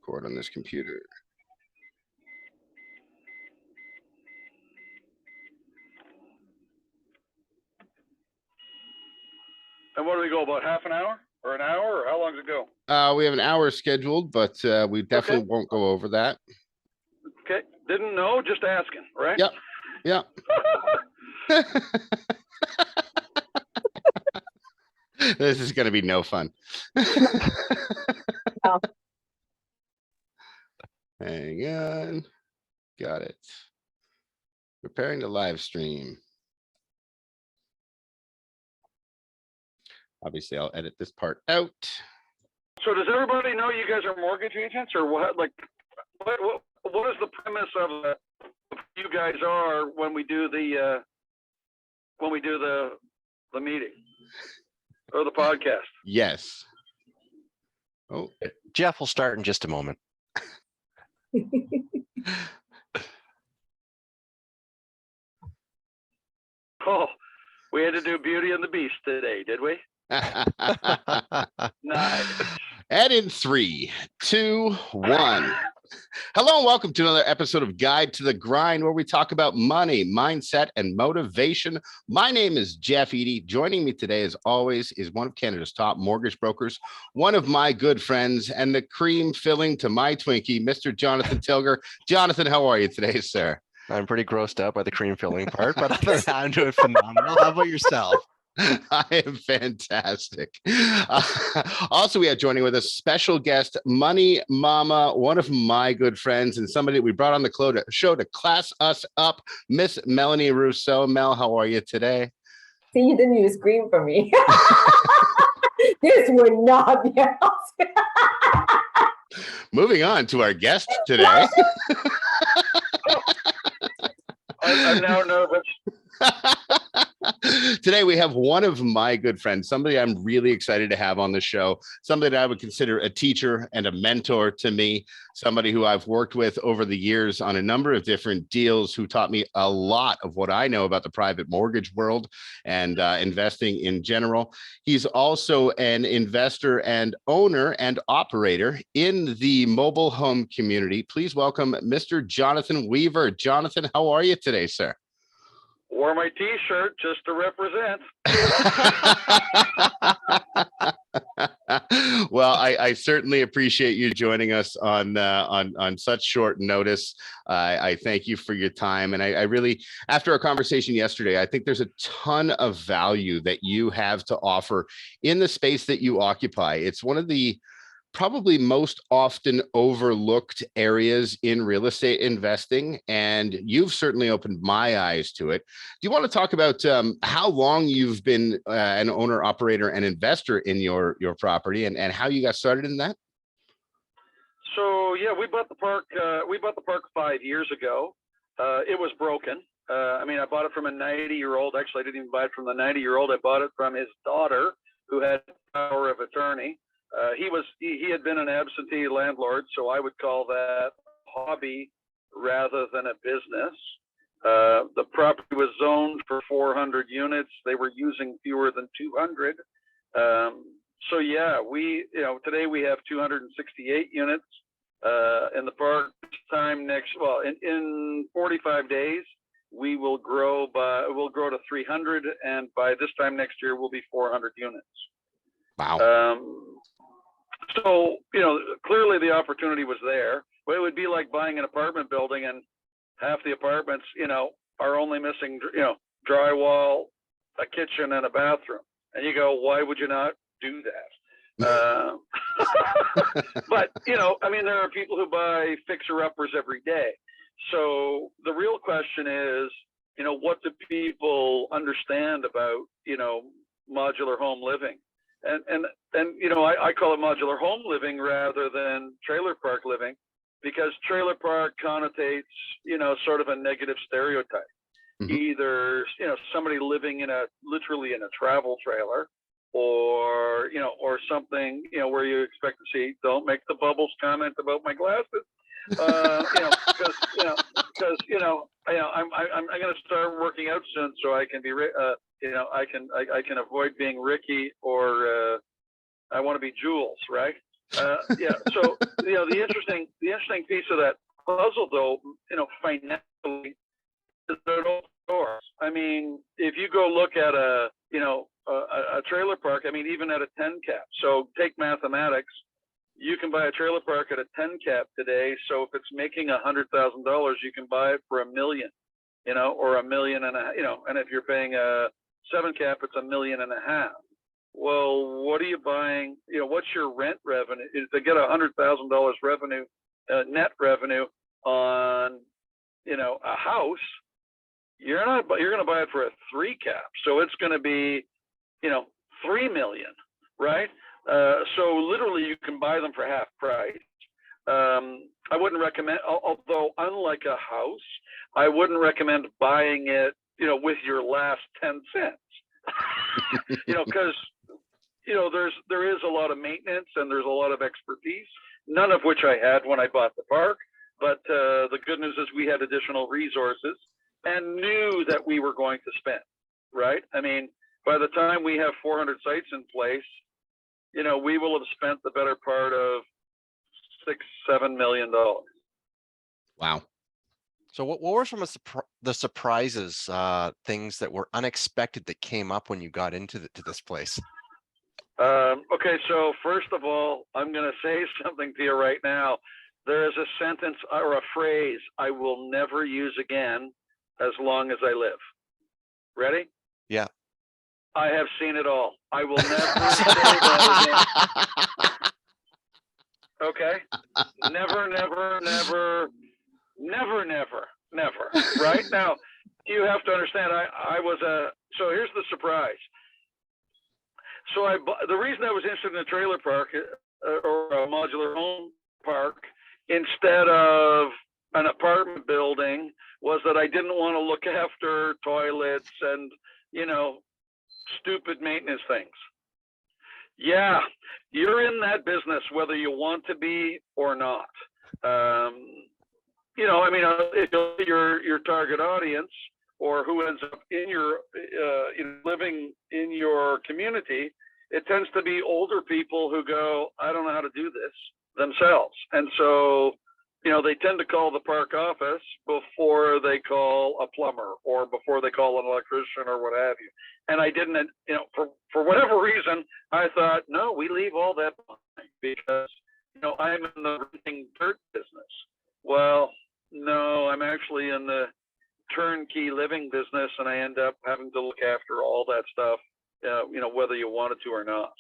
Record on this computer. And what do we go, about half an hour or an hour, or how long does it go? We have an hour scheduled, but we definitely won't go over that. Okay, didn't know, just asking, right? Yep. Yep. This is going to be no fun. No. Hang on. Got it. Preparing the live stream. Obviously, I'll edit this part out. So does everybody know you guys are mortgage agents, or what? Like, what is the premise of you guys are when we do the meeting or the podcast? Yes. Oh, Jeff will start in just a moment. Oh, we had to do Beauty and the Beast today, did we? Nice. And in 3, 2, 1. Hello and welcome to another episode of Guide to the Grind, where we talk about money, mindset, and motivation. My name is Jeff Eady. Joining me today, as always, is one of Canada's top mortgage brokers, one of my good friends, and the cream filling to my Twinkie, Mr. Jonathan Tilger. Jonathan, how are you today, sir? I'm pretty grossed out by the cream filling part, but other than that, I'm doing phenomenal. How about yourself? I am fantastic. Also, we have joining with us special guest, Money Mama, one of my good friends and somebody we brought on the show to class us up, Miss Melanie Rousseau. Mel, how are you today? See, you didn't even scream for me. This would not be awesome. Moving on to our guest today. I'm now nervous. Today we have one of my good friends, somebody I'm really excited to have on the show, somebody that I would consider a teacher and a mentor to me, somebody who I've worked with over the years on a number of different deals, who taught me a lot of what I know about the private mortgage world and investing in general. He's also an investor and owner and operator in the mobile home community. Please welcome Mr. Jonathan Weaver. Jonathan, how are you today, sir? Wore my T-shirt just to represent. Well, I certainly appreciate you joining us on such short notice. I thank you for your time, and I really, after our conversation yesterday, I think there's a ton of value that you have to offer in the space that you occupy. It's one of the probably most often overlooked areas in real estate investing, and you've certainly opened my eyes to it. Do you want to talk about how long you've been an owner, operator, and investor in your property, and how you got started in that? So yeah, we bought the park. We bought the park 5 years ago. It was broken. I mean, I bought it from a 90-year-old. Actually, I didn't even buy it from the 90-year-old. I bought it from his daughter, who had power of attorney. He had been an absentee landlord, so I would call that hobby rather than a business. The property was zoned for 400 units. They were using fewer than 200. So yeah, today we have 268 units in the park. This time in 45 days, we'll grow to 300, and by this time next year, we'll be 400 units. Wow. So, clearly the opportunity was there, but it would be like buying an apartment building and half the apartments, are only missing, drywall, a kitchen, and a bathroom. And you go, why would you not do that? But, there are people who buy fixer-uppers every day. So the real question is, what do people understand about, modular home living? And I call it modular home living rather than trailer park living, because trailer park connotates, sort of a negative stereotype. Mm-hmm. Either, somebody living literally in a travel trailer, or something, where you expect to see, don't make the bubbles comment about my glasses. Because I'm going to start working out soon, so I can be, I can avoid being Ricky, or I want to be Jules, right? Yeah. So, the interesting piece of that puzzle, though, financially, is that it opens doors. I mean, if you go look at a trailer park, I mean, even at a 10 cap. So take mathematics. You can buy a trailer park at a 10 cap today. So if it's making $100,000, you can buy it for $1 million, or $1.5 million, and if you're paying a 7 cap, it's $1.5 million. Well, what are you buying? What's your rent revenue? Is to get $100,000 revenue, net revenue on, a house. You're going to buy it for a 3 cap. So it's going to be, $3 million, right? So literally you can buy them for half price. I wouldn't recommend, although unlike a house, I wouldn't recommend buying it, with your last 10 cents, because, there is a lot of maintenance and there's a lot of expertise, none of which I had when I bought the park. But the good news is we had additional resources and knew that we were going to spend, right? I mean, by the time we have 400 sites in place, we will have spent the better part of $6-7 million. Wow. So what were some of the surprises, things that were unexpected that came up when you got into this place? Okay, so first of all, I'm going to say something to you right now. There is a sentence or a phrase I will never use again as long as I live. Ready? Yeah. I have seen it all. I will never say that again. Okay? Never, never, never, never, never, never. Right? Now, you have to understand, so here's the surprise. So the reason I was interested in a trailer park or a modular home park instead of an apartment building was that I didn't want to look after toilets and, stupid maintenance things. Yeah, you're in that business whether you want to be or not. If your target audience or who ends up in your living in your community, it tends to be older people who go, I don't know how to do this themselves. And so, they tend to call the park office before they call a plumber or before they call an electrician or what have you. And I didn't, for whatever reason, I thought, no, we leave all that behind because, I'm in the renting dirt business. Well, no, I'm actually in the turnkey living business, and I end up having to look after all that stuff, whether you wanted to or not.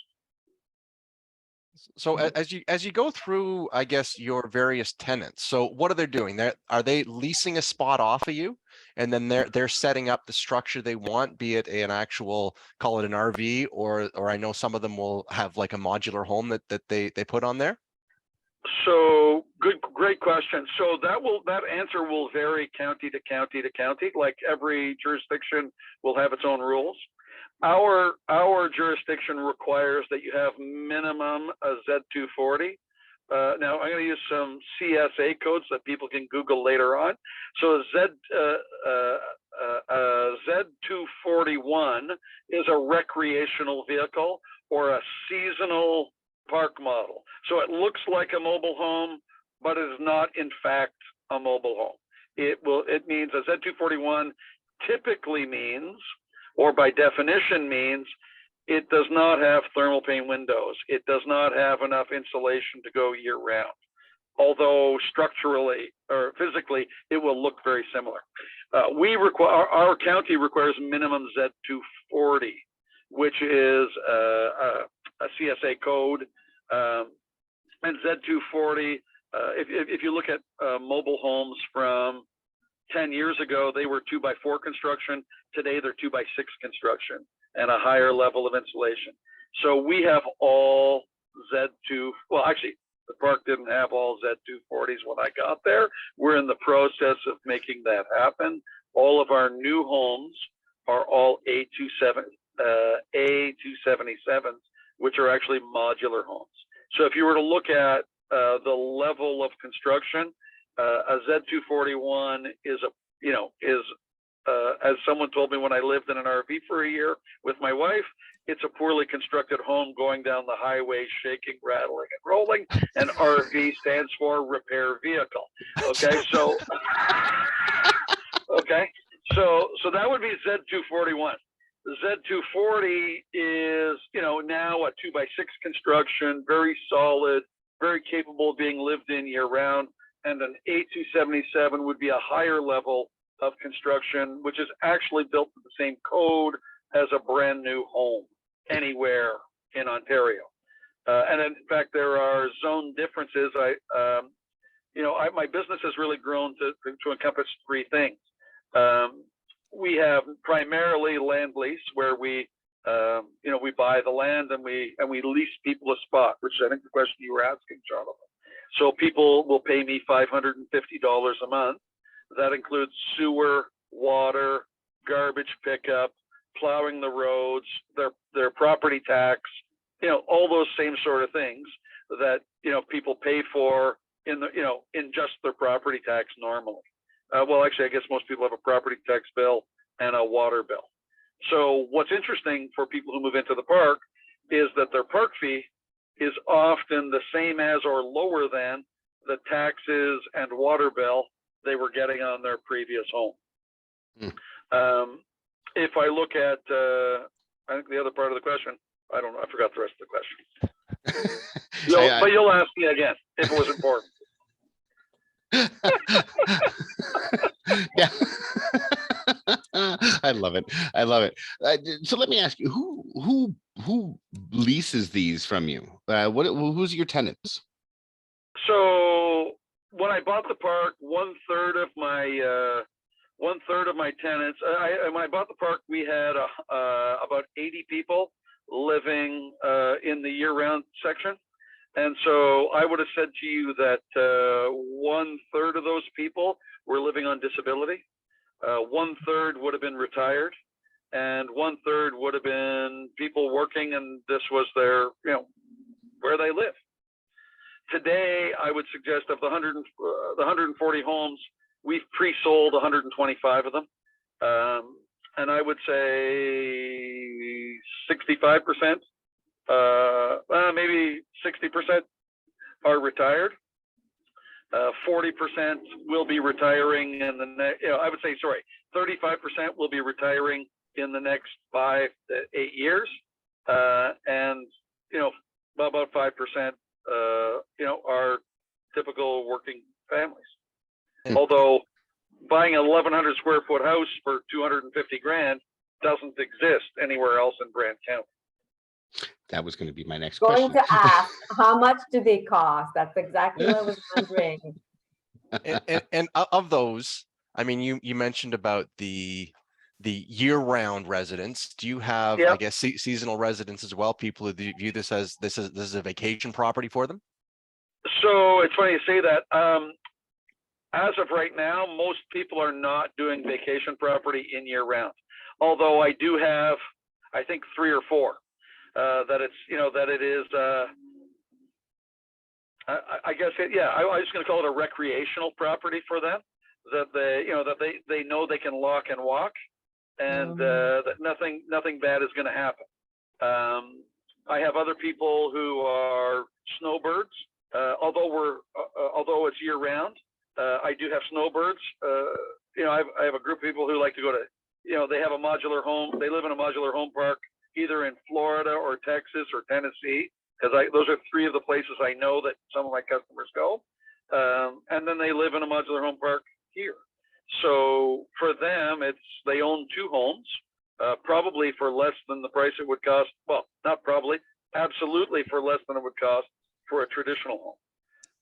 So as you go through, I guess, your various tenants, so what are they doing? Are they leasing a spot off of you, and then they're setting up the structure they want, be it an actual, call it an RV, or I know some of them will have like a modular home that they put on there? So great question. So that answer will vary county to county to county. Like every jurisdiction will have its own rules. Our jurisdiction requires that you have minimum a Z240. Now I'm going to use some CSA codes that people can Google later on. So Z241 is a recreational vehicle or a seasonal park model. So it looks like a mobile home, but it is not in fact a mobile home. It means a Z241 typically means, or by definition means, it does not have thermal pane windows. It does not have enough insulation to go year round. Although structurally or physically, it will look very similar. Our county requires minimum Z240, which is a CSA code. And Z240, if you look at mobile homes from 10 years ago, they were 2x4 construction. Today, they're 2x6 construction and a higher level of insulation. So we have all well, actually, the park didn't have all Z240s when I got there. We're in the process of making that happen. All of our new homes are all A277s, which are actually modular homes. So if you were to look at the level of construction, a Z241 is as someone told me when I lived in an RV for a year with my wife, it's a poorly constructed home going down the highway, shaking, rattling, and rolling. And RV stands for repair vehicle. Okay, so okay, so that would be Z241. The Z240 is, now a 2x6 construction, very solid, very capable of being lived in year round. And an A277 would be a higher level of construction, which is actually built to the same code as a brand new home anywhere in Ontario. And in fact, there are zone differences. My business has really grown to encompass three things. We have primarily land lease, where we buy the land and we lease people a spot, which I think the question you were asking, Jonathan. So people will pay me $550 a month. That includes sewer, water, garbage pickup, plowing the roads, their property tax, all those same sort of things that people pay for in just their property tax normally. Well, actually, I guess most people have a property tax bill and a water bill. So what's interesting for people who move into the park is that their park fee is often the same as or lower than the taxes and water bill they were getting on their previous home. If I look at, I think the other part of the question, I don't know, I forgot the rest of the question. But you'll ask me again if it was important. Yeah. I love it. So let me ask you, who leases these from you? Who's your tenants? So when I bought the park, one third of my tenants. When I bought the park, we had about 80 people living in the year-round section. And so I would have said to you that one third of those people were living on disability. One third would have been retired, and one third would have been people working, and this was their, where they live. Today, I would suggest of the 140 homes, we've pre-sold 125 of them. And I would say 65%, maybe 60% are retired. 40% will be retiring in the next, 35% will be retiring in the next 5 to 8 years. And, about 5%, are typical working families. Although buying an 1,100 square foot house for $250 grand doesn't exist anywhere else in Brant County. That was going to be my next Going question. to ask, how much do they cost? That's exactly what I was wondering. And of those, I mean, you mentioned about the year-round residents. Do you have, I guess, seasonal residents as well? People who view this as this is a vacation property for them? So it's funny you say that. As of right now, most people are not doing vacation property in year-round. Although I do have, I think, 3 or 4 that it's, that it is. I guess I was just going to call it a recreational property for them. That they know they can lock and walk, and that nothing bad is going to happen. I have other people who are snowbirds. Although it's year round, I do have snowbirds. I have a group of people who like to go to, they have a modular home. They live in a modular home park, either in Florida or Texas or Tennessee, because those are 3 of the places I know that some of my customers go. And then they live in a modular home park here. So for them, they own 2 homes, probably for less than the price it would cost. Well, not probably, absolutely for less than it would cost for a traditional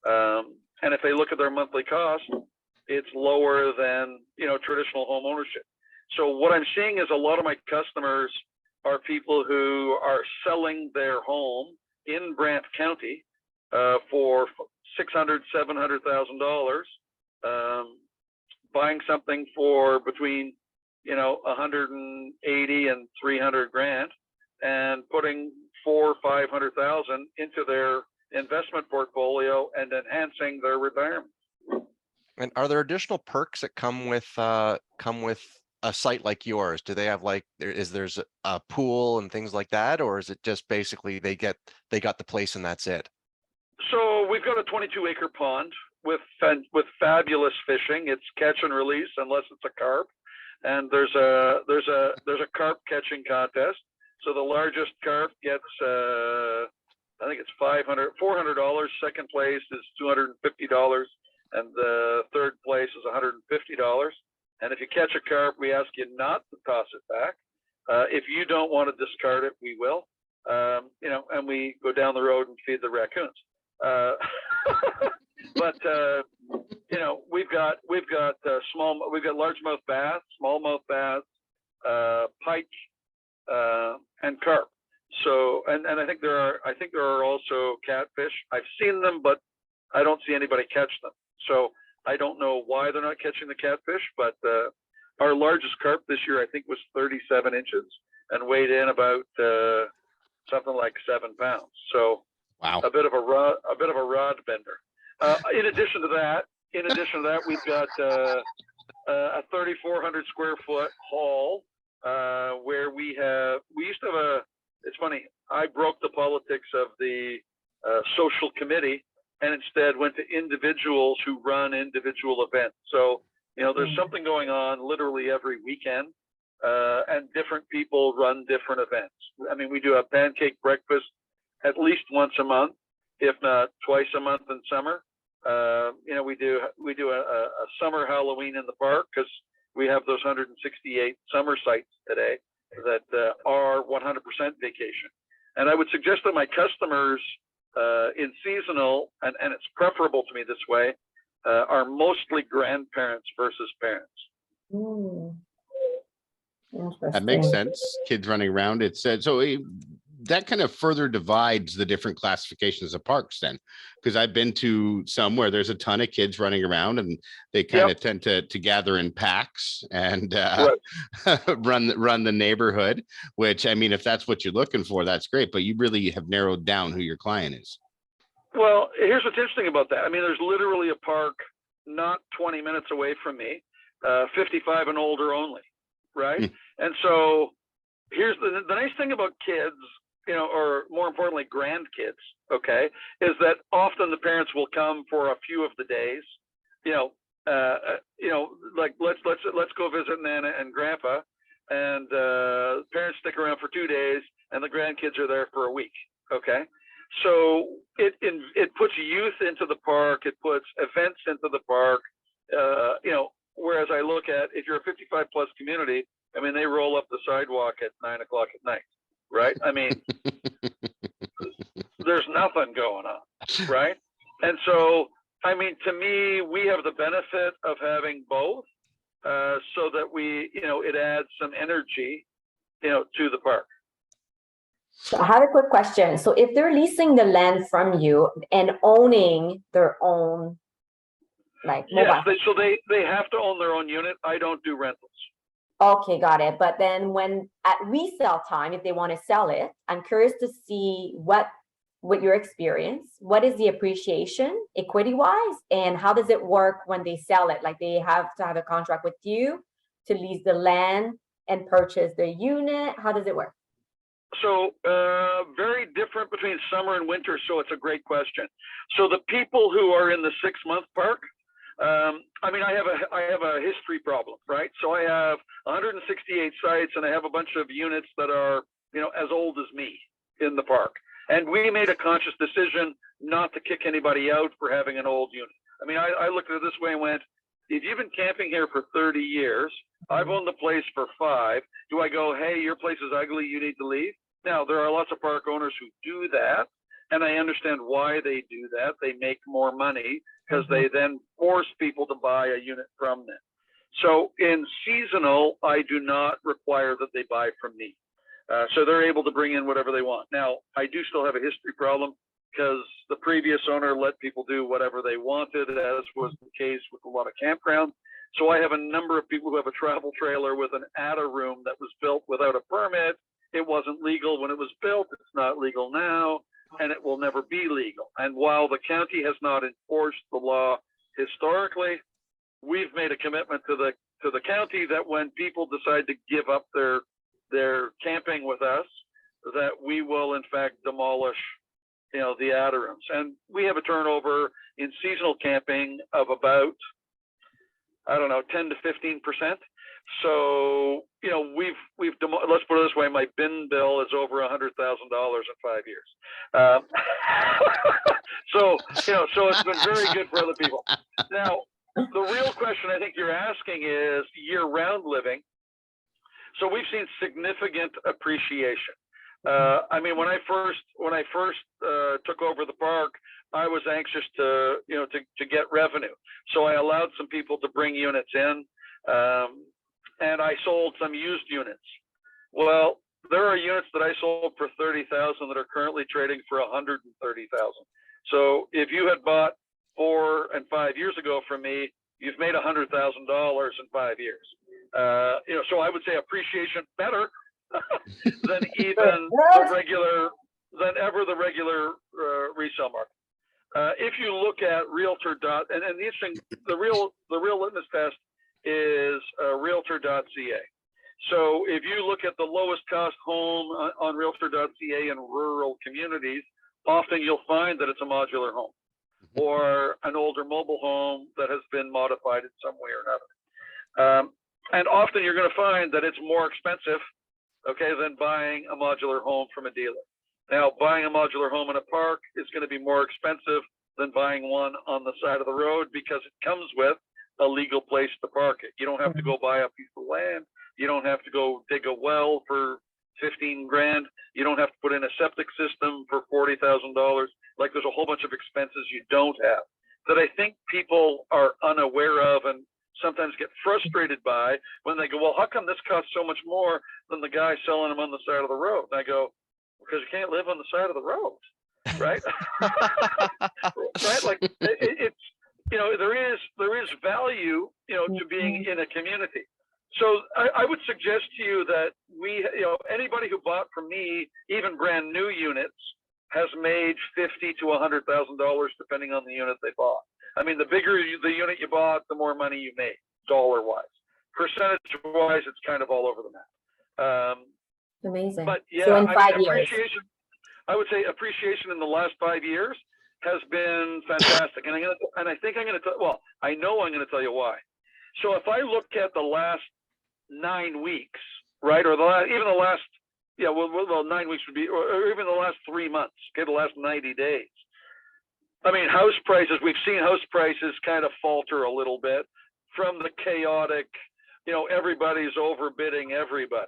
home. And if they look at their monthly cost, it's lower than, traditional home ownership. So what I'm seeing is a lot of my customers are people who are selling their home in Brant County for $600,000, $700,000, buying something for between, 180 and 300 grand, and putting 400,000 or 500,000 into their investment portfolio and enhancing their retirement. And are there additional perks that come with a site like yours? Do they have like, there's a pool and things like that? Or is it just basically they got the place and that's it? So we've got a 22-acre pond with fabulous fishing. It's catch and release unless it's a carp, and there's a carp catching contest. So the largest carp gets I think it's $400. Second place is $250, and the third place is $150. And if you catch a carp, we ask you not to toss it back. If you don't want to discard it, we will. And we go down the road and feed the raccoons. But we've got largemouth bass, smallmouth bass, pike, and carp. So, and I think there are also catfish. I've seen them, but I don't see anybody catch them. So I don't know why they're not catching the catfish, but our largest carp this year, I think, was 37 inches and weighed in about something like 7 pounds. So Wow. a bit of a rod bender. In addition to that, we've got a 3,400 square foot hall where we used to have it's funny, I broke the politics of the social committee and instead went to individuals who run individual events. So, there's something going on literally every weekend, and different people run different events. I mean, we do a pancake breakfast at least once a month, if not twice a month in summer. We do a summer Halloween in the park because we have those 168 summer sites today that are 100% vacation. And I would suggest that my customers in seasonal, and it's preferable to me this way, are mostly grandparents versus parents. That makes sense. Kids running around. It's that kind of further divides the different classifications of parks then, because I've been to some where there's a ton of kids running around and they kind of tend to gather in packs and run the neighborhood, which, I mean, if that's what you're looking for, that's great, but you really have narrowed down who your client is. Well, here's what's interesting about that. I mean, there's literally a park not 20 minutes away from me, 55 and older only, right? And so here's the nice thing about kids, or more importantly, grandkids, okay, is that often the parents will come for a few of the days, like let's go visit Nana and Grandpa, and parents stick around for 2 days, and the grandkids are there for a week, okay. So it puts youth into the park, it puts events into the park, whereas I look at, if you're a 55 plus community, I mean, they roll up the sidewalk at 9 o'clock at night, right? I mean, there's nothing going on, right? And so, I mean, to me, we have the benefit of having both, so that it adds some energy, to the park. So I have a quick question. So if they're leasing the land from you and owning their own, like mobile. Yes, so they have to own their own unit. I don't do rentals. Okay, got it. But then when at resale time, if they want to sell it, I'm curious to see what your experience, what is the appreciation equity wise, and how does it work when they sell it? Like they have to have a contract with you to lease the land and purchase the unit. How does it work? So very different between summer and winter. So it's a great question. So the people who are in the 6-month park, I mean, I have a history problem, right? So I have 168 sites and I have a bunch of units that are, as old as me in the park. And we made a conscious decision not to kick anybody out for having an old unit. I mean, I looked at it this way and went, if you've been camping here for 30 years, I've owned the place for 5. Do I go, hey, your place is ugly, you need to leave? Now, there are lots of park owners who do that, and I understand why they do that. They make more money because they then force people to buy a unit from them. So in seasonal, I do not require that they buy from me. So they're able to bring in whatever they want. Now, I do still have a history problem because the previous owner let people do whatever they wanted, as was the case with a lot of campgrounds. So I have a number of people who have a travel trailer with an ATA room that was built without a permit. It wasn't legal when it was built. It's not legal now, and it will never be legal. And while the county has not enforced the law historically, we've made a commitment to the to the county that when people decide to give up their camping with us, that we will in fact demolish, the Adirums. And we have a turnover in seasonal camping of about, I don't know, 10 to 15%. So, let's put it this way, my bin bill is over $100,000 in 5 years. So it's been very good for other people. Now, the real question I think you're asking is year-round living. So we've seen significant appreciation. I mean, when I first took over the park, I was anxious to get revenue. So I allowed some people to bring units in, and I sold some used units. Well, there are units that I sold for $30,000 that are currently trading for $130,000. So if you had bought 4 and 5 years ago from me, you've made $100,000 in 5 years. So I would say appreciation better than even the regular resale market. If you look at Realtor and the interesting, the real litmus test is Realtor.ca. So if you look at the lowest cost home on Realtor.ca in rural communities, often you'll find that it's a modular home or an older mobile home that has been modified in some way or another. And often you're going to find that it's more expensive, than buying a modular home from a dealer. Now, buying a modular home in a park is going to be more expensive than buying one on the side of the road because it comes with a legal place to park it. You don't have to go buy a piece of land. You don't have to go dig a well for 15 grand. You don't have to put in a septic system for $40,000. Like, there's a whole bunch of expenses you don't have that I think people are unaware of and sometimes get frustrated by when they go, well, how come this costs so much more than the guy selling them on the side of the road? And I go, because you can't live on the side of the road, right? Right? Like it's, there is value, to being in a community. So I would suggest to you that anybody who bought from me, even brand new units, has made $50,000 to $100,000 depending on the unit they bought. I mean, the bigger the unit you bought, the more money you made, dollar-wise. Percentage-wise, it's kind of all over the map. Amazing. But yeah, so in 5 years, I would say appreciation in the last 5 years has been fantastic. And I think I'm going to tell. Well, I know I'm going to tell you why. So if I look at the last 9 weeks, right, or even the last, 9 weeks would be, or even the last 3 months, the last 90 days. I mean, house prices, we've seen house prices kind of falter a little bit from the chaotic, everybody's overbidding everybody.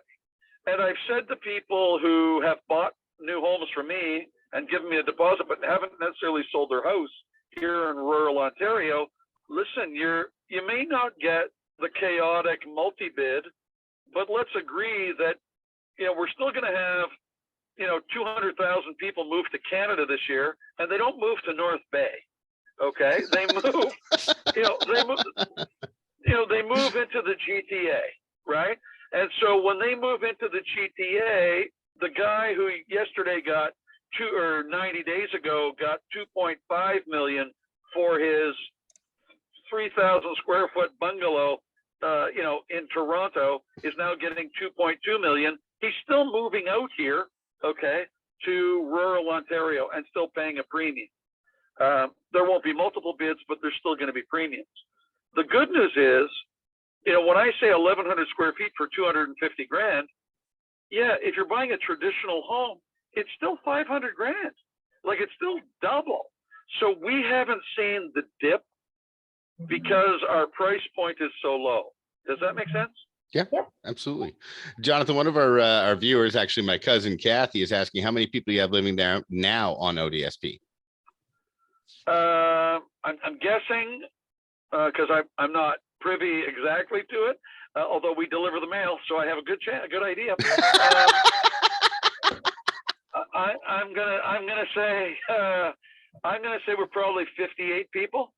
And I've said to people who have bought new homes from me and given me a deposit, but haven't necessarily sold their house here in rural Ontario, listen, you may not get the chaotic multi-bid, but let's agree that, we're still going to have 200,000 people move to Canada this year, and they don't move to North Bay. Okay, they move. They move into the GTA, right? And so when they move into the GTA, the guy who yesterday got 90 days ago got 2.5 million for his 3,000 square foot bungalow, in Toronto, is now getting 2.2 million. He's still moving out here, to rural Ontario and still paying a premium. There won't be multiple bids, but there's still going to be premiums. The good news is, when I say 1,100 square feet for 250 grand, yeah, if you're buying a traditional home, it's still 500 grand. Like, it's still double. So we haven't seen the dip because our price point is so low. Does that make sense? Yeah, absolutely. Jonathan, one of our viewers, actually my cousin Kathy, is asking how many people you have living there now on ODSP. I'm guessing, because I'm not privy exactly to it, although we deliver the mail, so I have a good idea. I'm gonna say we're probably 58 people.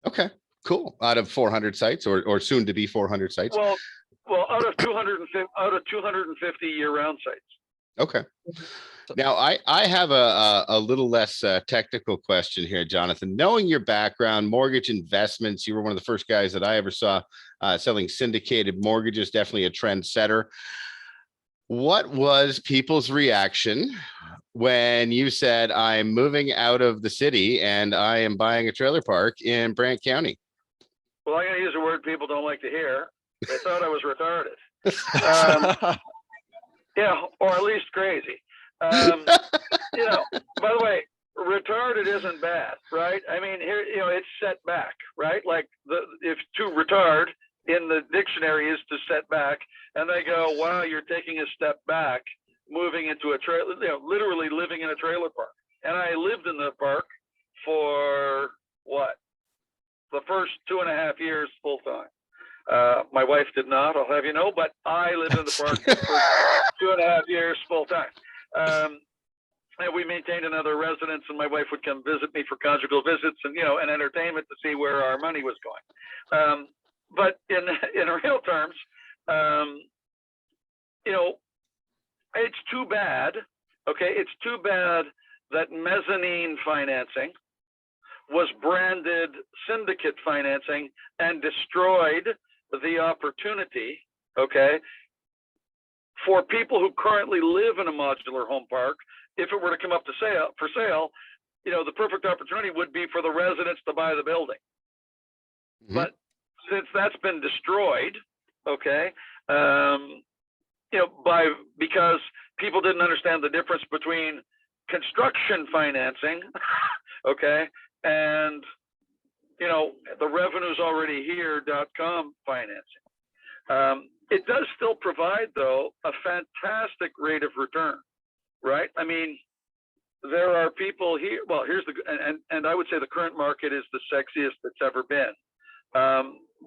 Okay, cool. Out of 400 sites, or soon to be 400 sites. Well, out of 250 year-round sites. Okay. So- Now, I have a little less technical question here, Jonathan. Knowing your background, mortgage investments, you were one of the first guys that I ever saw selling syndicated mortgages, definitely a trendsetter. What was people's reaction when you said, I'm moving out of the city and I am buying a trailer park in Brant County? Well, I'm going to use a word people don't like to hear. They thought I was retarded. Yeah, or at least crazy. You know, by the way, retarded isn't bad, right? I mean, here, you know, it's set back, right? Like if to retard in the dictionary is to set back, and they go, wow, you're taking a step back, moving into a trailer, you know, literally living in a trailer park. And I lived in the park for what? The first 2.5 years full time. My wife did not, I'll have you know, but I lived in the park for 2.5 years full time. And we maintained another residence, and my wife would come visit me for conjugal visits and, you know, and entertainment to see where our money was going. But in real terms, you know, it's too bad. Okay, it's too bad that mezzanine financing was branded syndicate financing and destroyed the opportunity, okay, for people who currently live in a modular home park. If it were to come up for sale, you know, the perfect opportunity would be for the residents to buy the building. Mm-hmm. But since that's been destroyed, okay, you know, because people didn't understand the difference between construction financing, okay, and, you know, the revenues already here.com financing. It does still provide, though, a fantastic rate of return, right? I mean, there are people here. Well, here's and I would say the current market is the sexiest it's ever been,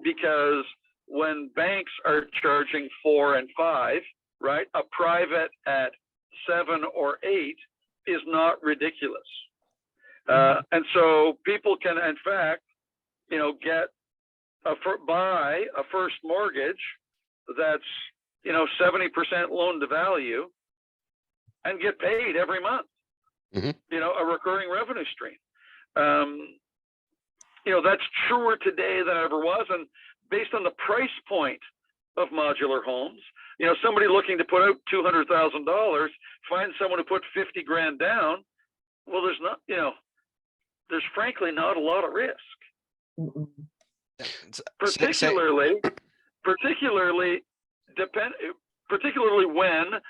because when banks are charging 4 and 5, right, a private at 7 or 8 is not ridiculous. And so people can, in fact, you know, buy a first mortgage that's, you know, 70% loan to value and get paid every month. Mm-hmm. You know, a recurring revenue stream. You know, that's truer today than it ever was. And based on the price point of modular homes, you know, somebody looking to put out $200,000, find someone to put 50 grand down. Well, there's not, you know, there's frankly not a lot of risk. Particularly when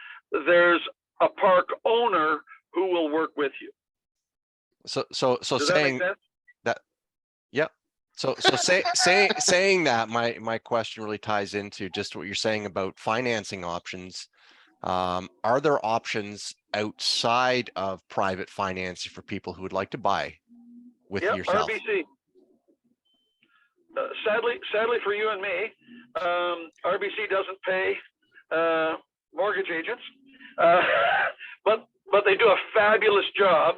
there's a park owner who will work with you. So does saying that make sense? That, yeah. So saying that, my question really ties into just what you're saying about financing options. Are there options outside of private financing for people who would like to buy with yourself? RBC. Sadly for you and me, RBC doesn't pay mortgage agents, but they do a fabulous job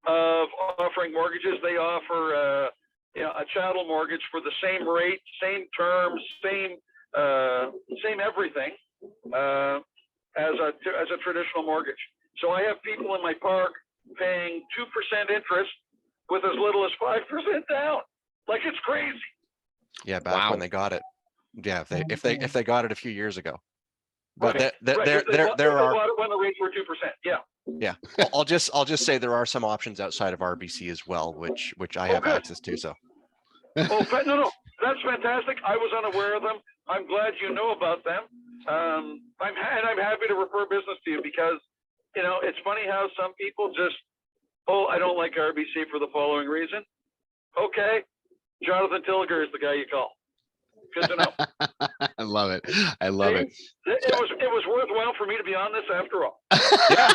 of offering mortgages. They offer you know, a chattel mortgage for the same rate, same terms, same everything as a traditional mortgage. So I have people in my park paying 2% interest with as little as 5% down. Like, it's crazy. Yeah, back when they got it. Yeah, if they got it a few years ago. But right. there are when the rates were 2%. Yeah. Yeah, I'll just say there are some options outside of RBC as well, which I have access to. So. Oh no, that's fantastic. I was unaware of them. I'm glad you know about them. I'm happy to refer business to you because, you know, it's funny how some people just, I don't like RBC for the following reason. Okay, Jonathan Tilliger is the guy you call. Good to know. I love it. I love it. It was worthwhile for me to be on this after all. Yeah.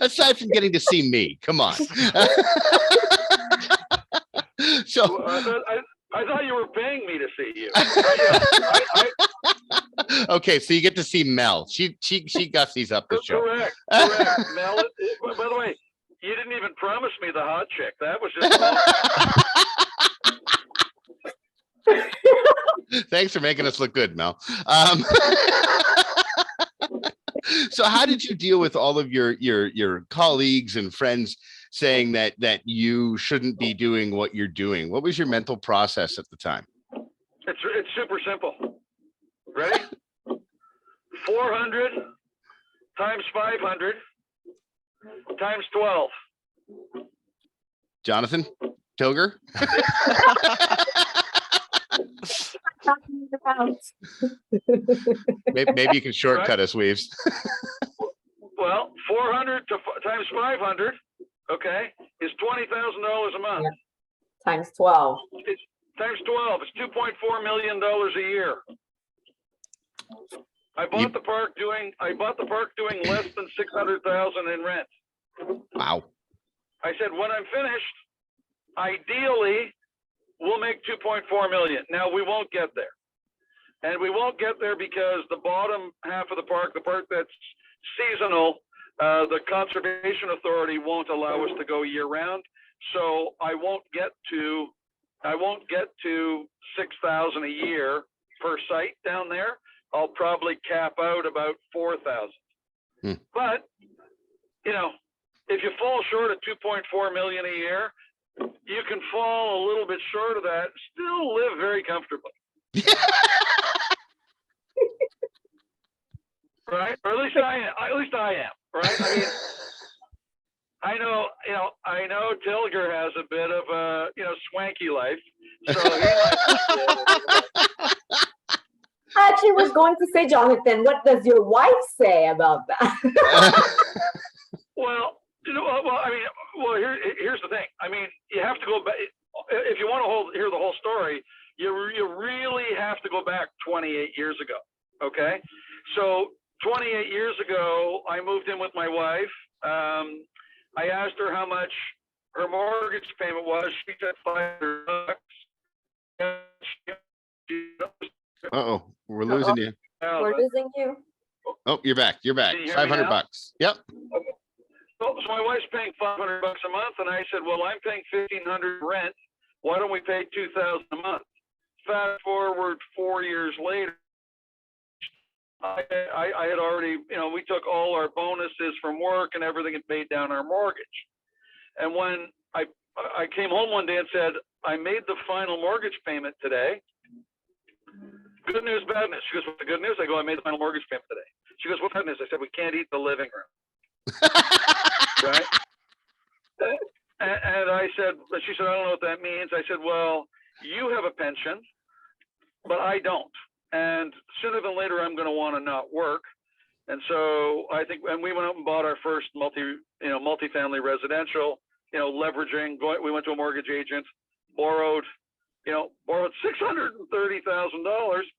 Aside from getting to see me, come on. So I thought you were paying me to see you. Okay, so you get to see Mel. She gussies up the show. Correct. Mel, by the way, you didn't even promise me the hot chick. That was just Thanks for making us look good, Mel. So how did you deal with all of your colleagues and friends saying that you shouldn't be doing what you're doing? What was your mental process at the time? It's super simple. Ready? 400 times 500 times 12. Jonathan Tilger? Maybe you can shortcut us, Weaves. Well, 400 times 500, okay, is $20,000 a month. Yeah. Times 12. It's times 12. It's $2.4 million a year. I bought the park doing less than 600,000 in rent. Wow. I said, when I'm finished, ideally, we'll make 2.4 million. Now we won't get there. And we won't get there because the bottom half of the part that's seasonal, the Conservation Authority won't allow us to go year round. So I won't get to 6,000 a year per site down there. I'll probably cap out about 4,000. But, you know, if you fall short of 2.4 million a year, you can fall a little bit short of that, still live very comfortably. Right? Or at least I am, right? I mean, I know Tilger has a bit of a, swanky life. So I actually was going to say, Jonathan, what does your wife say about that? Well, here's the thing. I mean, you have to go back if you want to hear the whole story. You really have to go back 28 years ago. Okay, so 28 years ago, I moved in with my wife. I asked her how much her mortgage payment was. She said $500. Uh-oh, we're losing you. We're losing you. Oh, you're back. You're back. $500. Yep. So my wife's paying $500 a month, and I said, "Well, I'm paying $1,500 rent. Why don't we pay $2,000 a month?" Fast forward 4 years later, I had already, we took all our bonuses from work and everything and paid down our mortgage. And when I came home one day and said, "I made the final mortgage payment today. Good news, bad news." She goes, "What's the good news?" I go, "I made the final mortgage payment today." She goes, "What's bad news?" I said, "We can't eat the living room." Right? And I said, she said, "I don't know what that means." I said, "Well, you have a pension, but I don't. And sooner than later, I'm going to want to not work." And so I think, and we went out and bought our first multifamily residential, leveraging, we went to a mortgage agent, borrowed $630,000.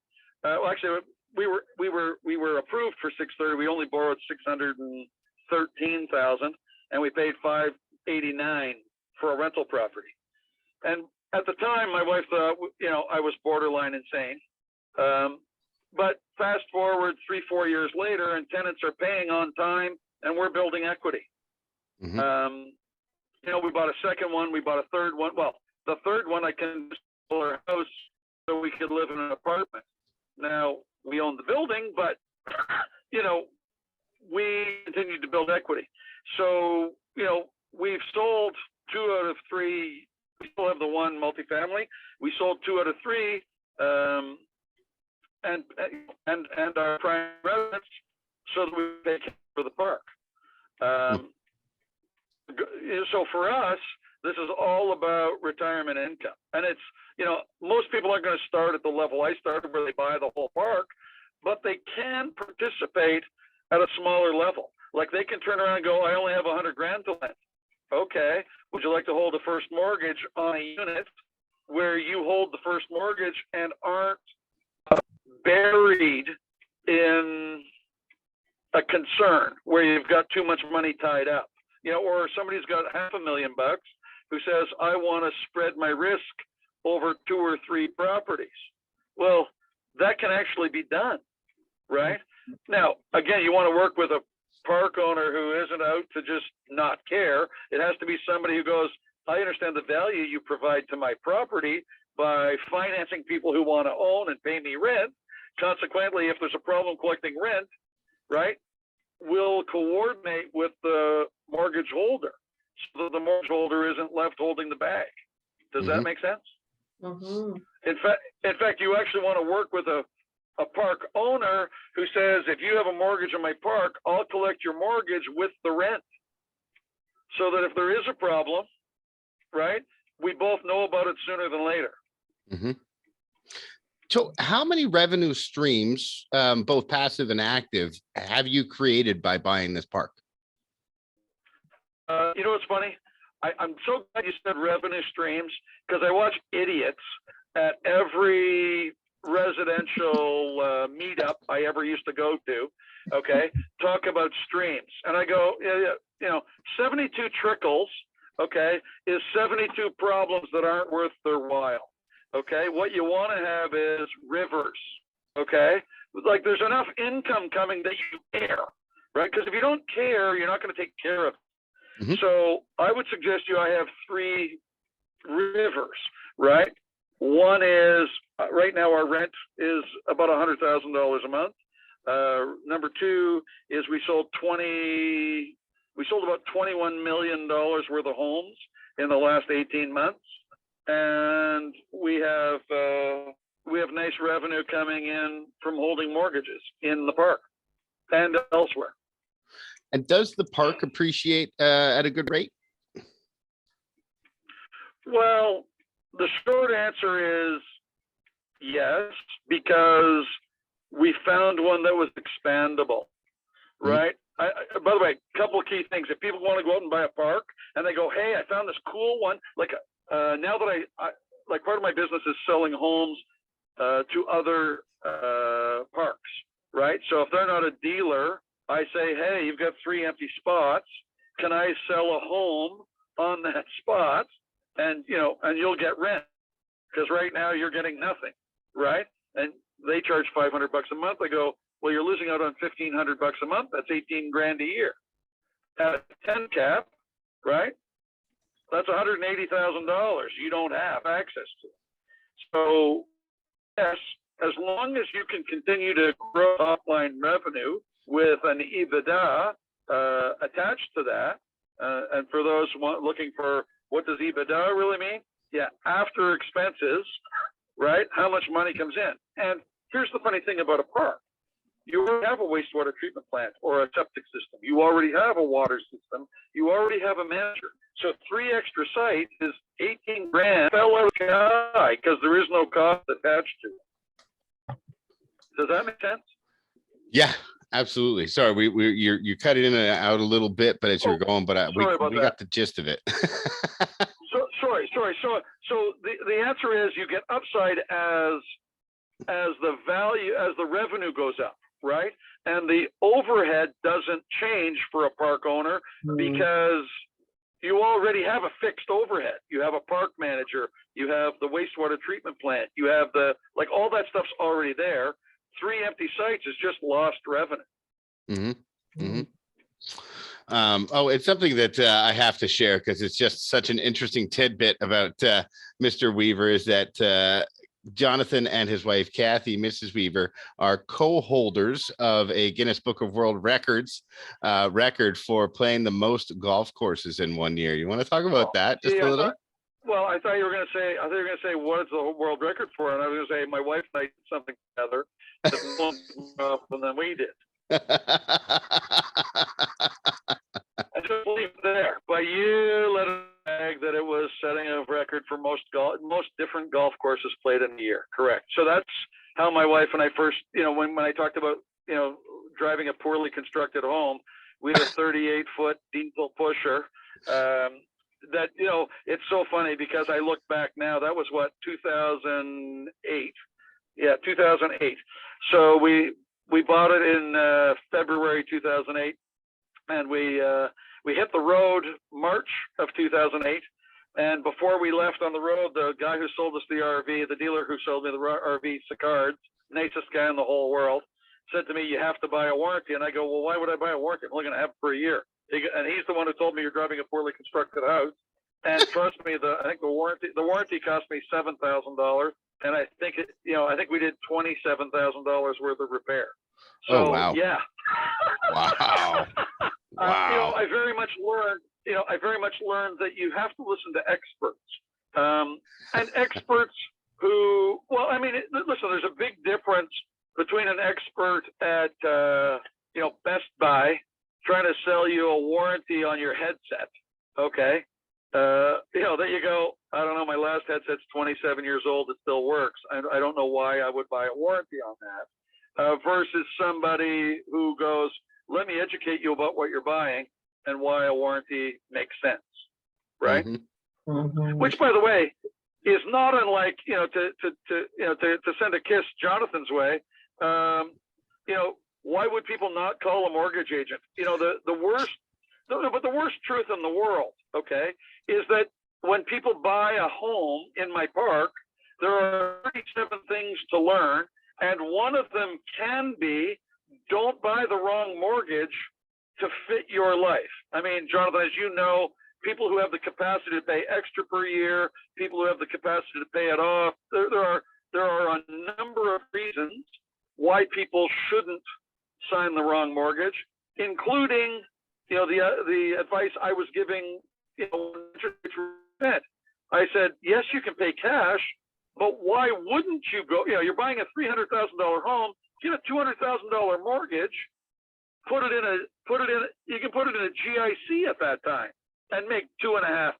Well, actually, we were approved for 630. We only borrowed 613,000, and we paid $589 for a rental property. And at the time, my wife thought, I was borderline insane. But fast forward 3-4 years later, and tenants are paying on time, and we're building equity. Mm-hmm. We bought a second one. We bought a third one. Well, the third one, I can sell our house so we could live in an apartment. Now, we own the building, but, we continued to build equity. So, we've sold 2 out of 3. We still have the one multifamily. We sold 2 out of 3, and our prime residence, so that we pay for the park. So for us, this is all about retirement income, and it's most people aren't going to start at the level I started, where they buy the whole park, but they can participate at a smaller level. Like they can turn around and go, "I only have $100,000 to lend." Okay, would you like to hold a first mortgage on a unit where you hold the first mortgage and aren't buried in a concern where you've got too much money tied up, or somebody's got $500,000 who says, "I want to spread my risk over 2 or 3 properties." Well, that can actually be done, right? Now, again, you want to work with a park owner who isn't out to just not care. It has to be somebody who goes, "I understand the value you provide to my property by financing people who want to own and pay me rent. Consequently, if there's a problem collecting rent, right, will coordinate with the mortgage holder so that the mortgage holder isn't left holding the bag. Does that make sense? Mhm. In fact, you actually want to work with a park owner who says, if you have a mortgage on my park, I'll collect your mortgage with the rent. So that if there is a problem, right, we both know about it sooner than later. Mm-hmm. So how many revenue streams, both passive and active, have you created by buying this park? You know what's funny? I'm so glad you said revenue streams, because I watch idiots at every residential meetup I ever used to go to, okay, talk about streams. And I go, you know, 72 trickles, okay, is 72 problems that aren't worth their while, okay? What you want to have is rivers, okay? Like there's enough income coming that you care, right? Because if you don't care, you're not going to take care of it. So I would suggest I have 3 rivers, right? One is right now our rent is about $100,000 a month. Number 2 is we sold about $21 million worth of homes in the last 18 months, and we have nice revenue coming in from holding mortgages in the park and elsewhere. And does the park appreciate at a good rate? Well, the short answer is yes, because we found one that was expandable, right? By the way, a couple of key things. If people want to go out and buy a park and they go, hey, I found this cool one, like now that I like part of my business is selling homes to other parks, right? So if they're not a dealer, I say, hey, you've got 3 empty spots. Can I sell a home on that spot? And, you know, and you'll get rent, because right now you're getting nothing, right? And they charge $500 a month. I go, well, you're losing out on $1,500 a month. That's 18 grand a year. At a 10 cap, right? That's $180,000 you don't have access to. So yes, as long as you can continue to grow top-line revenue with an EBITDA attached to that, and for those looking for what does EBITDA really mean? Yeah, after expenses, right? How much money comes in? And here's the funny thing about a park. You already have a wastewater treatment plant or a septic system. You already have a water system. You already have a manager. So 3 extra sites is 18 grand fell out of the sky because there is no cost attached to it. Does that make sense? Yeah, absolutely. Sorry, you cut it in and out a little bit, but as you're going, but we got the gist of it. Sorry. So the answer is you get upside as the value, as the revenue goes up, right? And the overhead doesn't change for a park owner because you already have a fixed overhead. You have a park manager, you have the wastewater treatment plant, you have like all that stuff's already there. 3 empty sites is just lost revenue. Oh, it's something that I have to share because it's just such an interesting tidbit about Mr. Weaver is that Jonathan and his wife, Kathy, Mrs. Weaver, are co-holders of a Guinness Book of World Records record for playing the most golf courses in one year. You want to talk about that just a little? I thought you were going to say, what's the world record for? And I was going to say, my wife and I did something together and then we did. I just leave it there. But you let it bag that it was setting a record for most different golf courses played in a year. Correct. So that's how my wife and I first, when I talked about, driving a poorly constructed home, we had a 38-foot diesel pusher. That, it's so funny because I look back now, that was what, 2008. Yeah, 2008. So we bought it in February 2008, and we hit the road March of 2008. And before we left on the road, the guy who sold us the RV, the dealer who sold me the RV, Sicard, nicest guy in the whole world, said to me, "You have to buy a warranty." And I go, "Well, why would I buy a warranty? I'm only going to have it for a year." And he's the one who told me, "You're driving a poorly constructed house." And trust me, I think the warranty cost me $7,000. and I think I think we did $27,000 worth of repair. So, Oh, wow. Yeah. Wow. Wow. I very much learned that you have to listen to experts, and experts who, well, I mean, listen, there's a big difference between an expert at, Best Buy trying to sell you a warranty on your headset. Okay. That you go, I don't know, my last headset's 27 years old. It still works. I don't know why I would buy a warranty on that, versus somebody who goes, let me educate you about what you're buying and why a warranty makes sense. Right. Mm-hmm. Mhm. Which, by the way, is not unlike, to send a kiss Jonathan's way. Why would people not call a mortgage agent? The worst truth in the world, okay, is that when people buy a home in my park, there are 37 things to learn. And one of them can be, don't buy the wrong mortgage to fit your life. I mean, Jonathan, as you know, people who have the capacity to pay extra per year, people who have the capacity to pay it off, there are a number of reasons why people shouldn't sign the wrong mortgage, including, the advice I was giving, I said, yes, you can pay cash, but why wouldn't you go, you're buying a $300,000 home, get a $200,000 mortgage, you can put it in a GIC at that time and make 2.5%.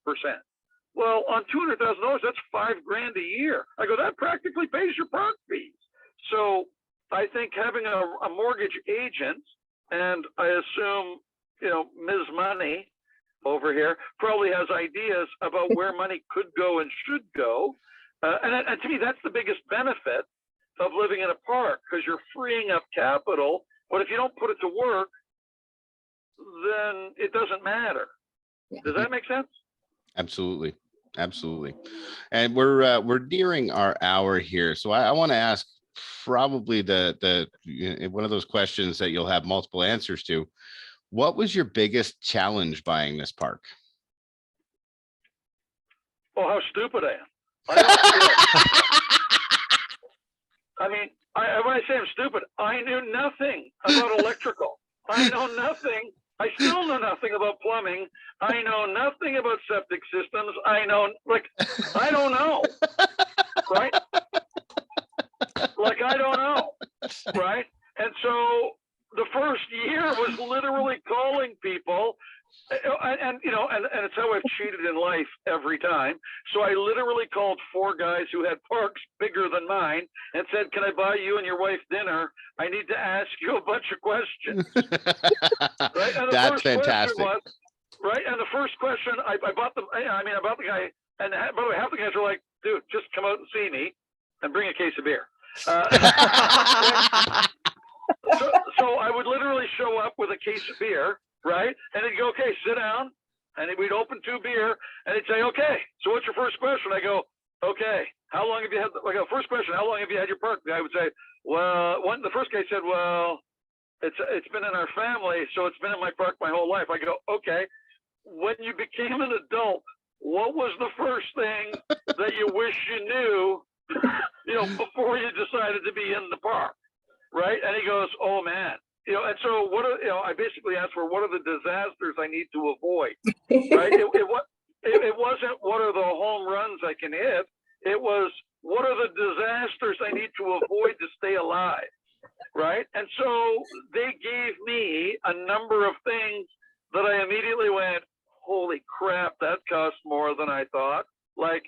Well, on $200,000, that's $5,000 a year. I go, that practically pays your park fees. So I think having a mortgage agent, and I assume, Ms. Money over here probably has ideas about where money could go and should go. And to me, that's the biggest benefit of living in a park, because you're freeing up capital. But if you don't put it to work, then it doesn't matter. Yeah. Does that make sense? Absolutely. Absolutely. And we're nearing our hour here. So I want to ask probably the one of those questions that you'll have multiple answers to. What was your biggest challenge buying this park? Oh, how stupid I am. I mean, when I say I'm stupid, I knew nothing about electrical. I know nothing. I still know nothing about plumbing. I know nothing about septic systems. I don't know, right? I don't know, right? And so the first year was literally calling people, and it's how I've cheated in life every time. So I literally called 4 guys who had parks bigger than mine and said, can I buy you and your wife dinner? I need to ask you a bunch of questions. Right? And That's fantastic. Right? And the first question, I bought the guy, and by the way, half the guys were like, dude, just come out and see me and bring a case of beer. So I would literally show up with a case of beer, right? And he'd go, okay, sit down. And we'd open 2 beer, and he'd say, okay, so what's your first question? I go, okay, how long have you had, first question, how long have you had your park? The guy would say, well, the first guy said, well, it's been in our family, so it's been in my park my whole life. I go, okay, when you became an adult, what was the first thing that you wish you knew, before you decided to be in the park, right? And he goes, oh man, and so I basically asked for, what are the disasters I need to avoid, right? It wasn't what are the home runs I can hit. It was, what are the disasters I need to avoid to stay alive, right? And so they gave me a number of things that I immediately went, holy crap, that cost more than I thought. Like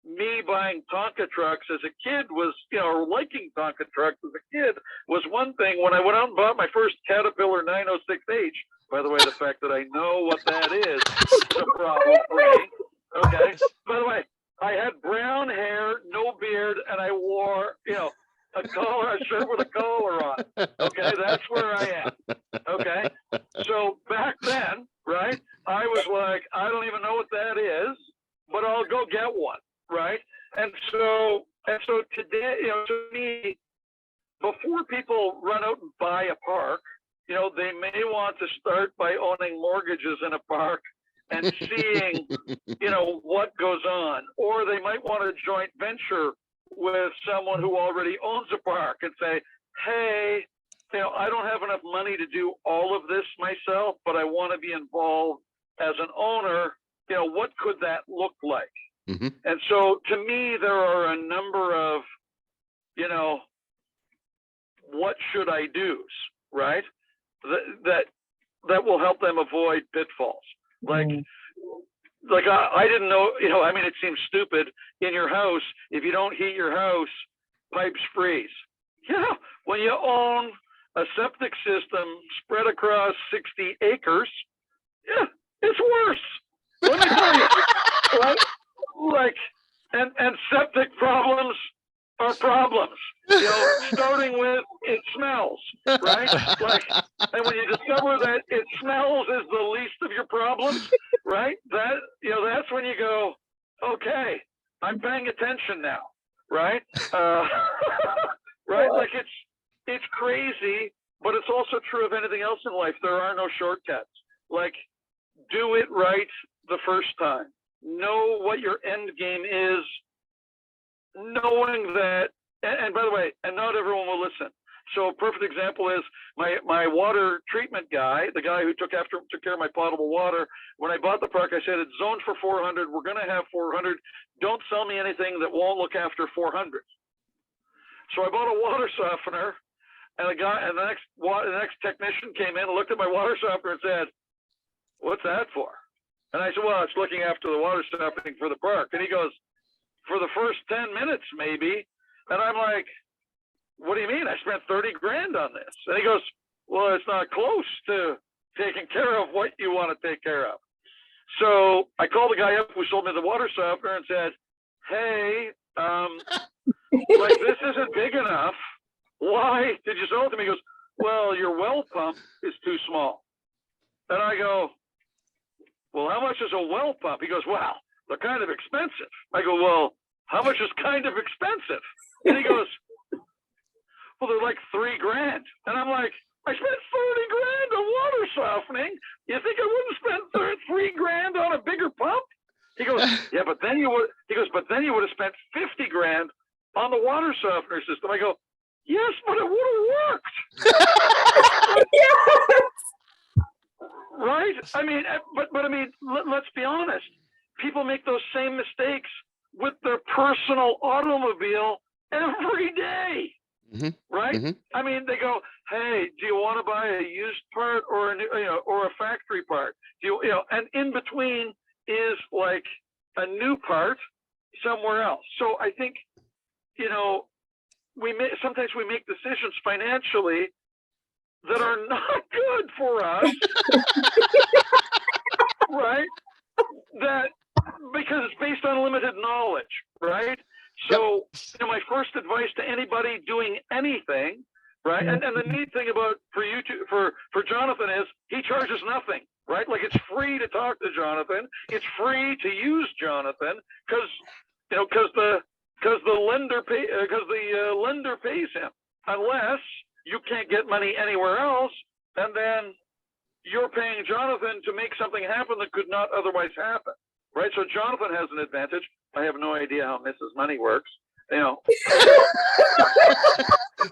me buying Tonka trucks as a kid was, or liking Tonka trucks as a kid was one thing. When I went out and bought my first Caterpillar 906H, by the way, the fact that I know what that is a problem for me. Okay. By the way, I had brown hair, no beard, and I wore, a shirt with a collar on. Okay, that's where I am. Okay. So back then, right, I was like, I don't even know what that is, but I'll go get one. Right. And so today, to me, before people run out and buy a park, they may want to start by owning mortgages in a park and seeing, what goes on, or they might want a joint venture with someone who already owns a park and say, hey, I don't have enough money to do all of this myself, but I want to be involved as an owner. What could that look like? Mm-hmm. And so to me, there are a number of, what should I do's, right? That will help them avoid pitfalls. Like I didn't know, it seems stupid in your house. If you don't heat your house, pipes freeze. Yeah. When you own a septic system spread across 60 acres, yeah, it's worse. Let me tell you, right? Like, and septic problems are problems. Starting with it smells, right? Like, and when you discover that it smells is the least of your problems, right? That's when you go, okay, I'm paying attention now, right? Right? Like it's crazy, but it's also true of anything else in life. There are no shortcuts. Like, do it right the first time. Know what your end game is, knowing that, and by the way, and not everyone will listen. So a perfect example is my water treatment guy, the guy who took care of my potable water. When I bought the park, I said, it's zoned for 400. We're going to have 400. Don't sell me anything that won't look after 400. So I bought a water softener, and the next technician came in and looked at my water softener and said, what's that for? And I said, well, it's looking after the water softening for the park. And he goes, for the first 10 minutes, maybe. And I'm like, what do you mean? I spent 30 grand on this. And he goes, well, it's not close to taking care of what you want to take care of. So I called the guy up who sold me the water softener and said, hey, like, this isn't big enough. Why did you sell it to me? He goes, well, your well pump is too small. And I go, well, how much is a well pump? He goes, well, they're kind of expensive. I go, well, how much is kind of expensive? And he goes, well, they're like $3 grand. And I'm like, I spent 30 grand on water softening. You think I wouldn't spend 3 grand on a bigger pump? He goes, yeah, but then you would have spent 50 grand on the water softener system. I go, yes, but it would have worked. Yes. Right? I mean, let's be honest. People make those same mistakes with their personal automobile every day. Mm-hmm. Right? Mm-hmm. I mean, they go, hey, do you want to buy a used part or a new, or a factory part? And in between is like a new part somewhere else. So I think, sometimes we make decisions financially that are not good for us, right? That because it's based on limited knowledge, right? So, my first advice to anybody doing anything, right? And the neat thing about for Jonathan is he charges nothing, right? Like, it's free to talk to Jonathan. It's free to use Jonathan because the lender pays him, unless you can't get money anywhere else, and then you're paying Jonathan to make something happen that could not otherwise happen, right? So Jonathan has an advantage. I have no idea how Mrs. Money works,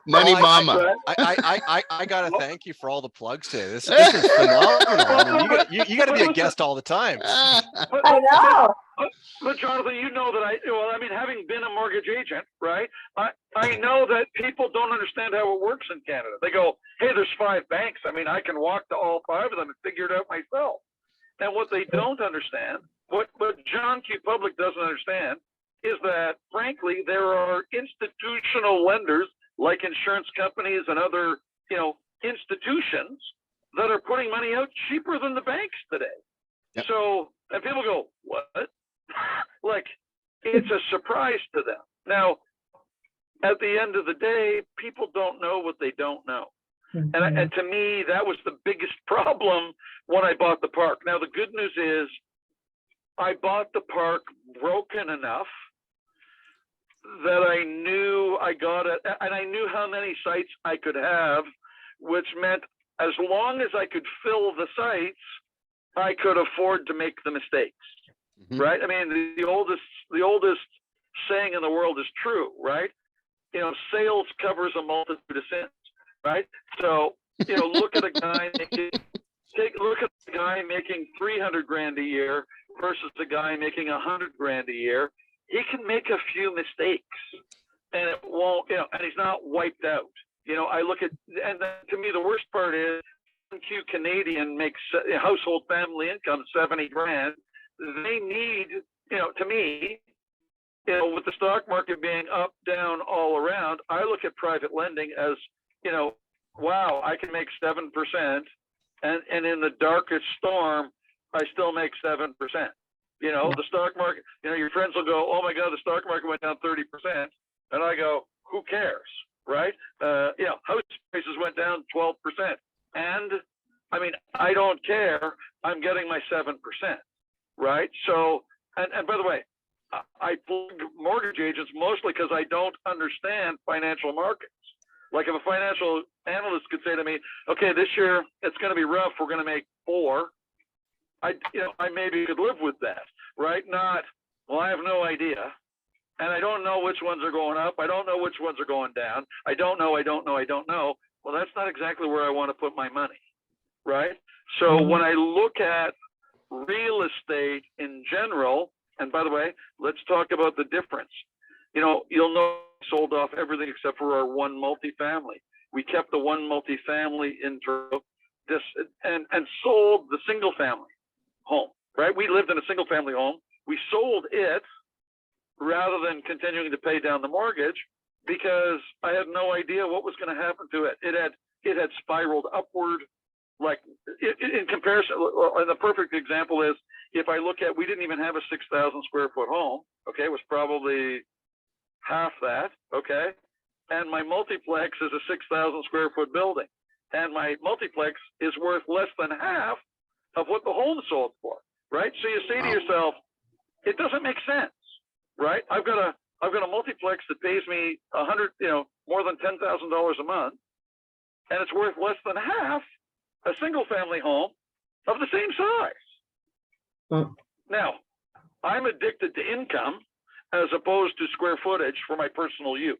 Money mama. I gotta thank you for all the plugs today. This is phenomenal. I mean, you gotta be a guest all the time. I know. But Jonathan, you know that having been a mortgage agent, right? I know that people don't understand how it works in Canada. They go, hey, there's 5 banks. I mean, I can walk to all 5 of them and figure it out myself. And what they don't understand, what John Q. Public doesn't understand, is that, frankly, there are institutional lenders like insurance companies and other, institutions that are putting money out cheaper than the banks today. Yep. So, and people go, what? Like, it's a surprise to them. Now, at the end of the day, people don't know what they don't know. Mm-hmm. And to me, that was the biggest problem when I bought the park. Now, the good news is I bought the park broken enough that I knew I got it, and I knew how many sites I could have, which meant as long as I could fill the sites, I could afford to make the mistakes. Mm-hmm. Right? I mean, the oldest saying in the world is true, right? You know, sales covers a multitude of sins, right? So, you know, look at a guy look at the guy making 300 grand a year versus the guy making 100 grand a year. He can make a few mistakes, and it won't, you know, and he's not wiped out. You know, I look at, and then to me, the worst part is, Q Canadian makes household family income 70 grand. They need, you know, to me, you know, with the stock market being up, down, all around, I look at private lending as, you know, wow, I can make 7%, and in the darkest storm, I still make 7%. You know, the stock market, you know, your friends will go, oh my God, the stock market went down 30%. And I go, who cares, right? You know, house prices went down 12%. And I mean, I don't care. I'm getting my 7%, right? So, and by the way, I plug mortgage agents mostly because I don't understand financial markets. Like if a financial analyst could say to me, okay, this year it's going to be rough, we're going to make 4. I maybe could live with that, right? Not, well, I have no idea. And I don't know which ones are going up. I don't know which ones are going down. I don't know. Well, that's not exactly where I want to put my money, right? So when I look at real estate in general, and by the way, let's talk about the difference. You know, you'll know we sold off everything except for our one multifamily. We kept the one multifamily in Toronto, and sold the single family home, right? We lived in a single family home. We sold it rather than continuing to pay down the mortgage because I had no idea what was going to happen to it. It had spiraled upward. Like in comparison, and the perfect example is if I look at, we didn't even have a 6,000 square foot home. Okay. It was probably half that. Okay. And my multiplex is a 6,000 square foot building. And my multiplex is worth less than half of what the home sold for. Right. So you say to yourself, it doesn't make sense. Right. I've got a multiplex that pays me more than $10,000 a month, and it's worth less than half a single family home of the same size. Now, I'm addicted to income as opposed to square footage for my personal use,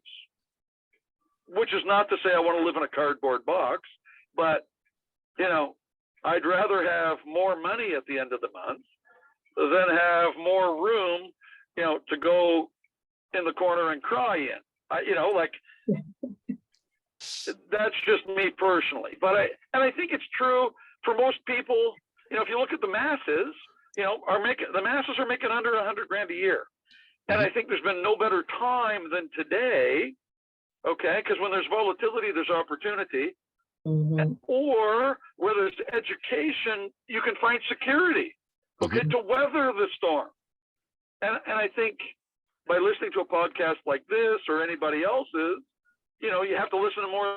which is not to say I want to live in a cardboard box, but, you know, I'd rather have more money at the end of the month than have more room, you know, to go in the corner and cry in. That's just me personally. But I think it's true for most people. You know, if you look at the masses, you know, the masses are making under 100 grand a year. And I think there's been no better time than today. Okay. Because when there's volatility, there's opportunity. Or where there's education, you can find security, okay, to weather the storm. And I think by listening to a podcast like this or anybody else's, you know, you have to listen to more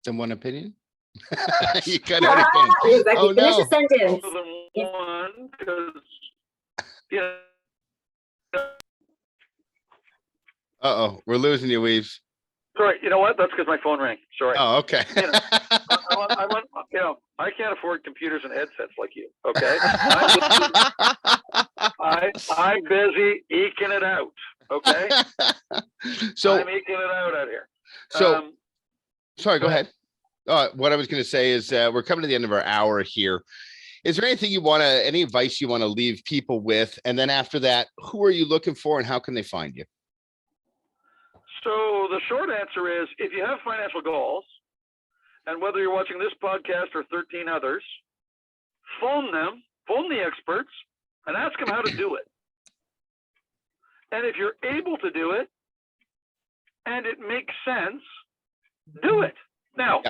than one opinion. You cut out again. Exactly. Oh, Finish no. the sentence. than one, because, you know. Uh-oh, we're losing you, Weaves. Sorry, you know what? That's because my phone rang. Sorry. Oh, okay. You know, I can't afford computers and headsets like you. Okay. I'm busy eking it out. Okay. So I'm eking it out here. So, sorry, go ahead. What I was going to say is we're coming to the end of our hour here. Is there anything any advice you want to leave people with? And then after that, who are you looking for and how can they find you? So the short answer is, if you have financial goals, and whether you're watching this podcast or 13 others, phone the experts, and ask them how to do it. And if you're able to do it, and it makes sense, do it. Now,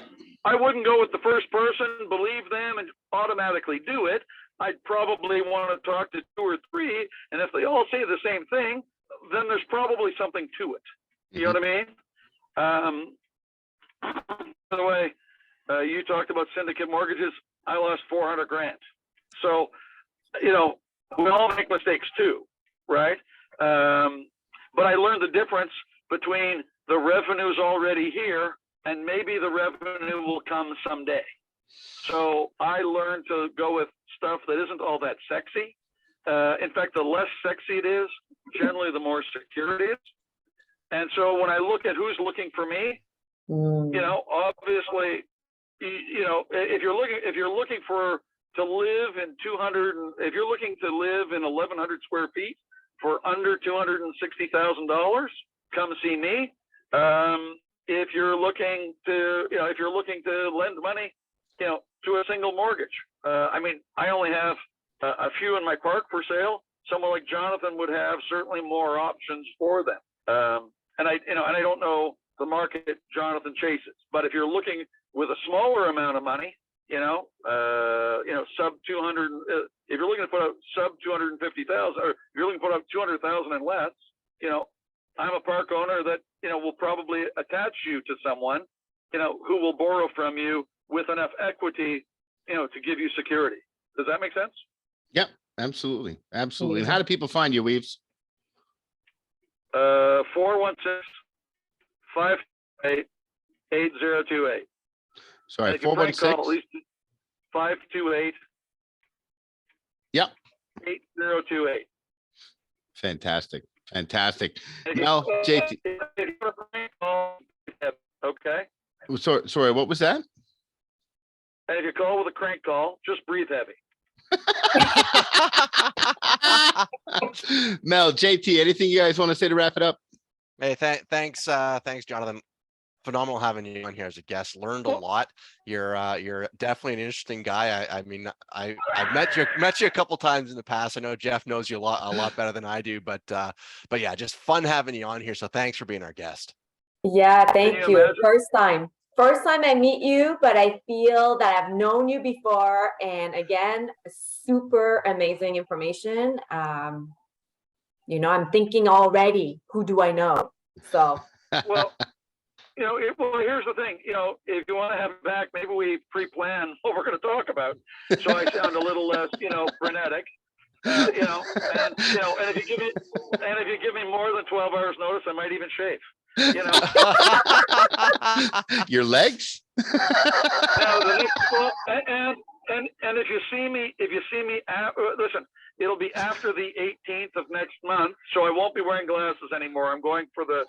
I wouldn't go with the first person, believe them, and automatically do it. I'd probably want to talk to 2 or 3, and if they all say the same thing, then there's probably something to it. You know what I mean? By the way, you talked about syndicate mortgages. I lost 400 grand. So, you know, we all make mistakes too, right? But I learned the difference between the revenue's already here and maybe the revenue will come someday. So I learned to go with stuff that isn't all that sexy In fact, the less sexy it is, generally the more secure it is. And so when I look at who's looking for me, you know, obviously, you know, if you're looking to live in 200, if you're looking to live in 1,100 square feet for under $260,000, come see me. If you're looking to, you know, if you're looking to lend money, you know, to a single mortgage, I mean, I only have a few in my park for sale. Someone like Jonathan would have certainly more options for them. And I don't know the market Jonathan chases, but if you're looking with a smaller amount of money, sub 200, if you're looking to put out sub 250,000, or if you're looking to put out 200,000 and less, you know, I'm a park owner that, you know, will probably attach you to someone, you know, who will borrow from you with enough equity, you know, to give you security. Does that make sense? Yep, absolutely. Absolutely. And how do people find you, Weaves? 416-528-8028. Sorry, 416. At least 528. Yep. 8028. Fantastic. Fantastic. If Now, JT. Okay. Sorry, what was that? And if you call with a crank call, just breathe heavy. Mel, JT, anything you guys want to say to wrap it up? Hey, thanks, Jonathan. Phenomenal having you on here as a guest. Learned a lot. You're definitely an interesting guy. I mean, I've met you a couple times in the past. I know Jeff knows you a lot better than I do, but yeah, just fun having you on here. So thanks for being our guest. Yeah, thank you. imagine? First time I meet you, but I feel that I've known you before. And again, super amazing information. You know, I'm thinking already, who do I know? So. Well, you know, here's the thing. You know, if you want to have it back, maybe we pre-plan what we're going to talk about, so I sound a little less, you know, frenetic. And if you give me more than 12 hours notice, I might even shave. You know. Your legs? Now, and if you see me, listen, it'll be after the 18th of next month, so I won't be wearing glasses anymore. I'm going for the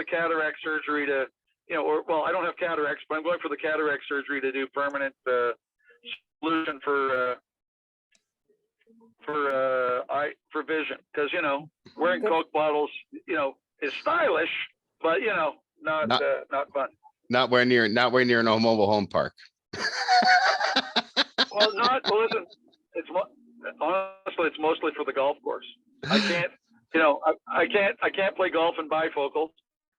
cataract surgery to, you know, I don't have cataracts, but I'm going for the cataract surgery to do permanent solution for vision, because, you know, wearing Coke bottles, you know, is stylish, but, you know, not fun. Not where near a mobile home park. Listen, honestly, it's mostly for the golf course. I can't, you know, I can't play golf in bifocals,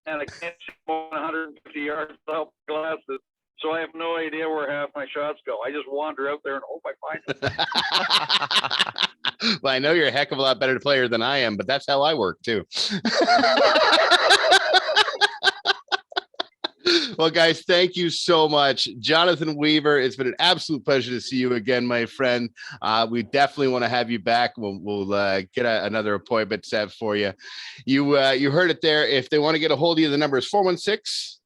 and I can't see more than 150 yards without glasses. So I have no idea where half my shots go. I just wander out there and hope I find them. Well, I know you're a heck of a lot better player than I am, but that's how I work too. Well, guys, thank you so much. Jonathan Weaver, it's been an absolute pleasure to see you again, my friend. We definitely want to have you back. We'll get another appointment set for you. You heard it there. If they want to get a hold of you, the number is 416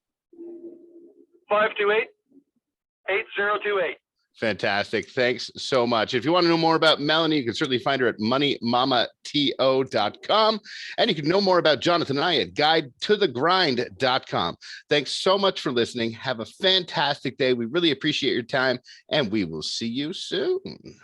528-8028. Fantastic. Thanks so much. If you want to know more about Melanie, you can certainly find her at moneymamato.com. And you can know more about Jonathan and I at guidetothegrind.com. Thanks so much for listening. Have a fantastic day. We really appreciate your time, and we will see you soon.